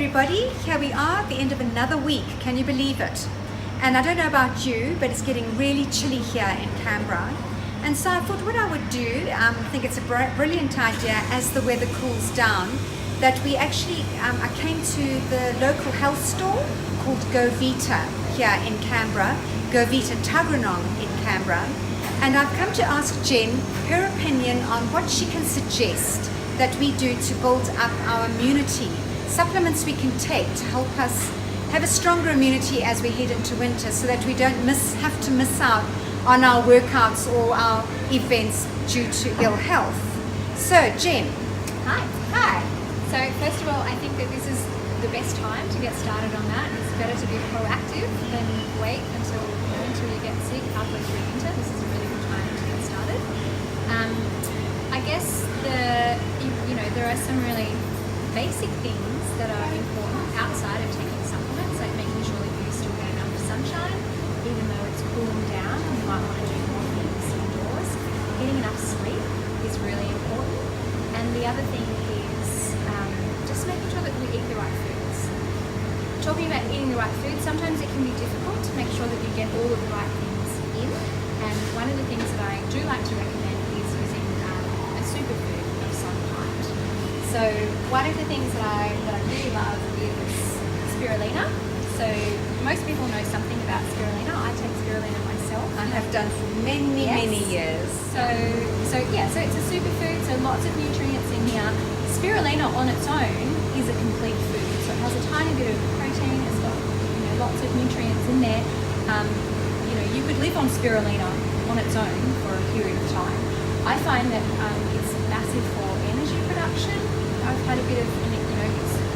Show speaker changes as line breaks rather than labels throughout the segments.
everybody, here we are at the end of another week. Can you believe it? And I don't know about you, but it's getting really chilly here in Canberra. And so I thought what I would do, I think it's a brilliant idea as the weather cools down, that we actually, I came to the local health store called GoVita here in Canberra, GoVita Tuggeranong in Canberra. And I've come to ask Jen her opinion on what she can suggest that we do to build up our immunity. Supplements we can take to help us have a stronger immunity as we head into winter, so that we don't have to miss out on our workouts or our events due to ill health. So Jen.
Hi.
Hi.
So first of all, I think that this is the best time to get started on that. It's better to be proactive than wait until you get sick halfway through winter. This is a really good time to get started. I guess there are some really basic things that are important outside of taking supplements, like making sure that you still get enough sunshine, even though it's cooling down and you might want to do more things indoors. Getting enough sleep is really important. And the other thing is just making sure that we eat the right foods. Talking about eating the right foods, sometimes it can be difficult to make sure that you get all of the right things in. And one of the things that I do like to recommend is using a superfood of some kind. So one of the things that I really love is spirulina. So most people know something about spirulina. I take spirulina myself.
I have done for many years.
So it's a superfood, so lots of nutrients in here. Spirulina on its own is a complete food. So it has a tiny bit of protein, it's got lots of nutrients in there. You could live on spirulina on its own for a period of time. I find that it's massive for energy production. I've had a bit of,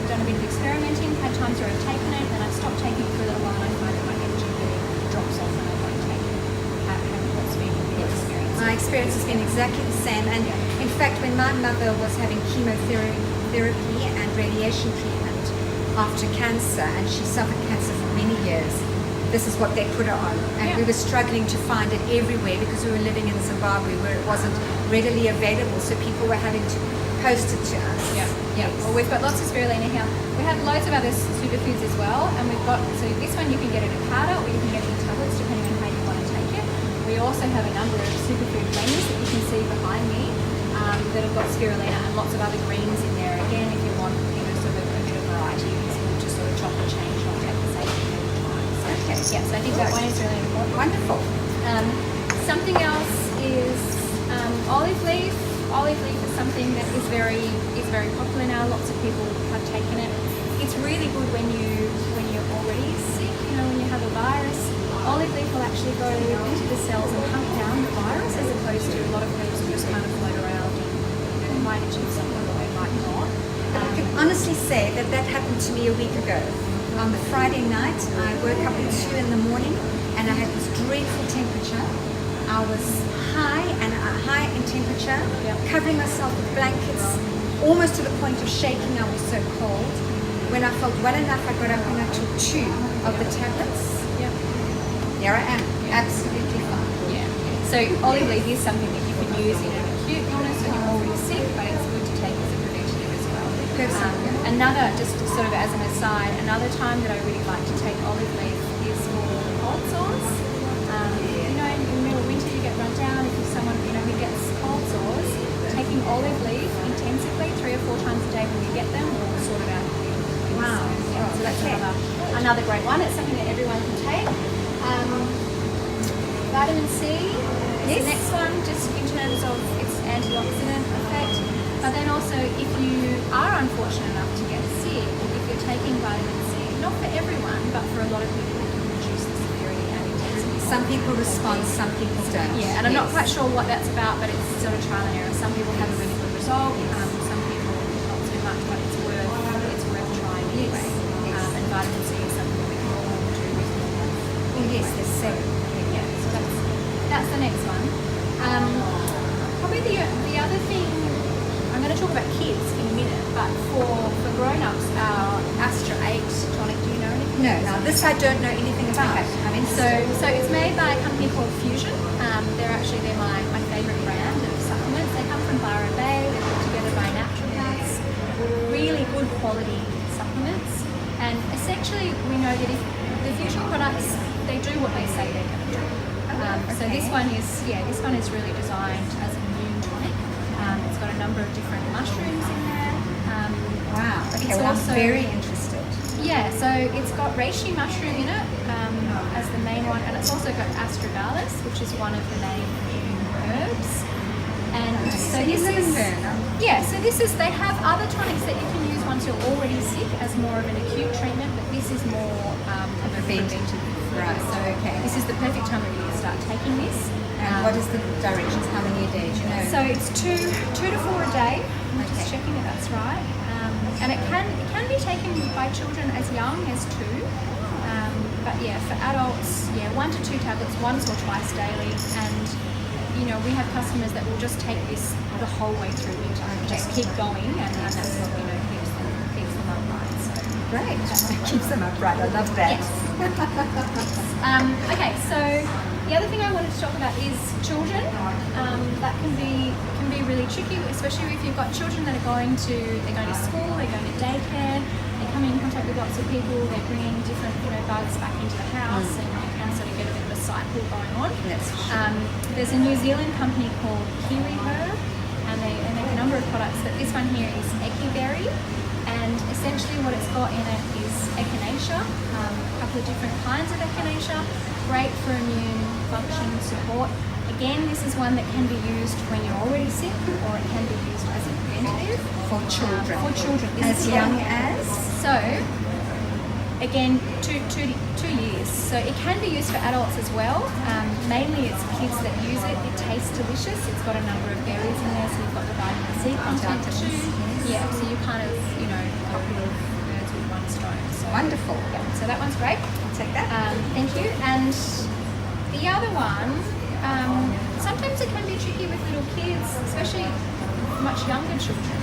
done a bit of experimenting, had times where I've taken it, and I've stopped taking it for a little while, and I find that my energy really drops off and I don't take it. What's been your experience?
My experience has been exactly the same, and in fact when my mother was having chemotherapy and radiation treatment after cancer, and she suffered cancer for many years, this is what they put her on, and we were struggling to find it everywhere because we were living in Zimbabwe where it wasn't readily available, so people were having to post it to us.
Yeah. Well, we've got lots of spirulina here. We have loads of other superfoods as well, and we've got, so this one you can get it in powder or you can get it in tablets depending on how you want to take it. We also have a number of superfood blends that you can see behind me that have got spirulina and lots of other greens in there. Again, if you want sort of a bit of variety, you can just sort of chop and change, not take the same thing all the time. So,
okay.
Yeah, so I think that one is really important.
Wonderful.
Something else is olive leaf. Olive leaf is something that is very popular now. Lots of people have taken it. It's really good when you're already sick. When you have a virus, olive leaf will actually go into the cells and hunt down the virus, as opposed to a lot of herbs who just kind of float around and they might achieve something or they might not.
I can honestly say that happened to me a week ago. On the Friday night, I woke up at 2 in the morning and I had this dreadful temperature. I was high in temperature, covering myself with blankets, almost to the point of shaking. I was so cold. When I felt well enough, I got up and I took 2 of the tablets. Here I am, absolutely fine.
Yeah. So olive leaf is something that you can use in an acute illness when you're already sick, but it's good to take as a preventative as well. Another, just sort of as an aside, another time that I really like to take olive leaf is for cold sores. In the middle of winter you get run down. If you're someone who gets cold sores, taking olive leaf intensively 3 or 4 times a day when you get them will sort it out.
Wow.
So that's another great one. It's something that everyone can take. Vitamin C is the next one, just in terms of its antioxidant effect. But then also, if you are unfortunate enough to get sick, if you're taking vitamin C, not for everyone, but for a lot of people, it can reduce the severity and intensity.
Some people respond, some people don't.
Yeah, and I'm not quite sure what that's about, but it's sort of trial and error. Some people have a really good result, some people not so much, but it's worth trying anyway. And vitamin C is something that we can all do reasonably.
Oh yes, there's 7.
Yeah, so that's the next one. Probably the other thing, I'm going to talk about kids in a minute, but for grown-ups, our Astra 8 tonic, do you know anything?
No, now this I don't know anything about.
So it's made by a company called Fusion. They're my favourite brand of supplements. They come from Byron Bay. They're put together by naturopaths. Really good quality supplements. ingredients. And essentially, we know that if the Fusion products, they do what they say they're going to do. So this one is really designed as an immune tonic. It's got a number of different mushrooms in there.
Wow. Okay,
It's
well,
also-
I'm very interested.
Yeah, so it's got reishi mushroom in it as the main one, and it's also got astragalus, which is one of the main immune herbs. And so this is they have other tonics that you can use once you're already sick as more of an acute treatment, but this is more of a preventative.
Right. So
This is the perfect time of year to start taking this.
And what is the directions? How many a day? Do you know?
So it's two to 4 a day. I'm just checking that that's right. And it can be taken by children as young as 2. But yeah, for adults, 1 to 2 tablets once or twice daily. And you know, we have customers that will just take this the whole way through winter and just keep going, and that's what keeps them upright. So
Great. Keeps them upright. I love that.
yes. Okay, so the other thing I wanted to talk about is children. That can be really tricky, especially if you've got children that are going to school, they're going to daycare, they're coming in contact with lots of people, they're bringing different bugs back into the house, and you can sort of get a bit of a cycle going on.
That's
There's a New Zealand company called Kiwi Herb, and they make a number of products, but this one here is Ekiberry, and essentially what it's got in it is echinacea, a couple of different kinds of echinacea, great for immune function support. Again, this is one that can be used when you're already sick, or it can be used as a preventative.
for children.
For children. This
As
is
young
one-
as?
So, again, two years. So it can be used for adults as well. Mainly it's kids that use it. It tastes delicious. It's got a number of berries in there, so you've got the vitamin C content too.
Yes.
Yeah, so you kind of, a couple of birds with one stone. So,
Wonderful.
yeah, so that one's great.
I'll take that.
Thank you. And the other one, sometimes it can be tricky with little kids, especially much younger children,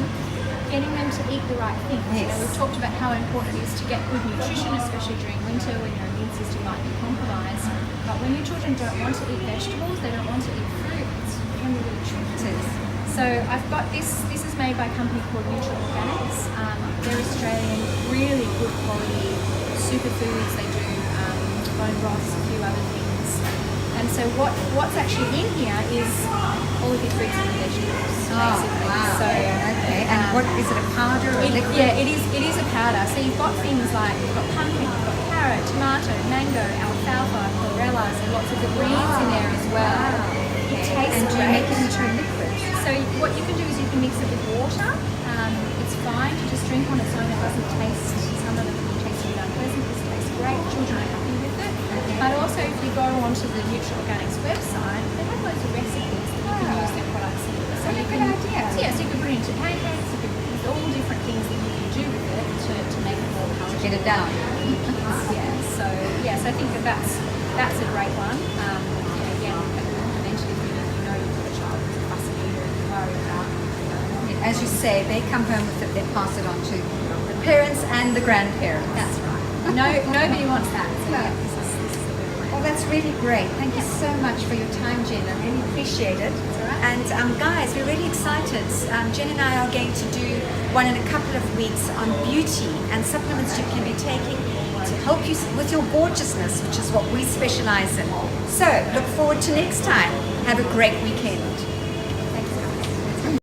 getting them to eat the right things.
Yes.
We've talked about how important it is to get good nutrition, especially during winter when your immune system might be compromised. But when your children don't want to eat vegetables, they don't want to eat fruits, it can be really tricky. So I've got this is made by a company called Neutral Organics. They're Australian, really good quality superfoods. They do bone broths, a few other things. And so what's actually in here is all of your fruits and vegetables, basically.
Wow.
So,
And what is it, a powder or liquid?
yeah, it is a powder. So you've got things like you've got pumpkin, you've got carrot, tomato, mango, alfalfa, chlorella, so lots of the greens in there as well. It tastes
And do you
great.
make it into a liquid?
So what you can do is you can mix it with water. It's fine to just drink on its own. It doesn't taste, some of them can taste a bit unpleasant. This tastes great. Children are happy with it. But also if you go onto the Neutral Organics website, they have loads of recipes that you can use their products in. So
What a
you
good idea.
So so you can put it into pancakes, you can there's all different things that you can do with it to make it more palatable.
Get it down.
So I think that's a great one. Again, preventative, you know you've got a child who's a fussy eater and you worry about.
As you say, they come home with it, they pass it on to the parents and the grandparents.
That's right. Nobody wants that. So
No.
this is a good one.
Well, that's really great. Thank you so much for your time, Jen. I really appreciate it.
all right.
And guys, we're really excited. Jen and I are going to do one in a couple of weeks on beauty and supplements you can be taking to help you with your gorgeousness, which is what we specialize in. So, look forward to next time. Have a great weekend.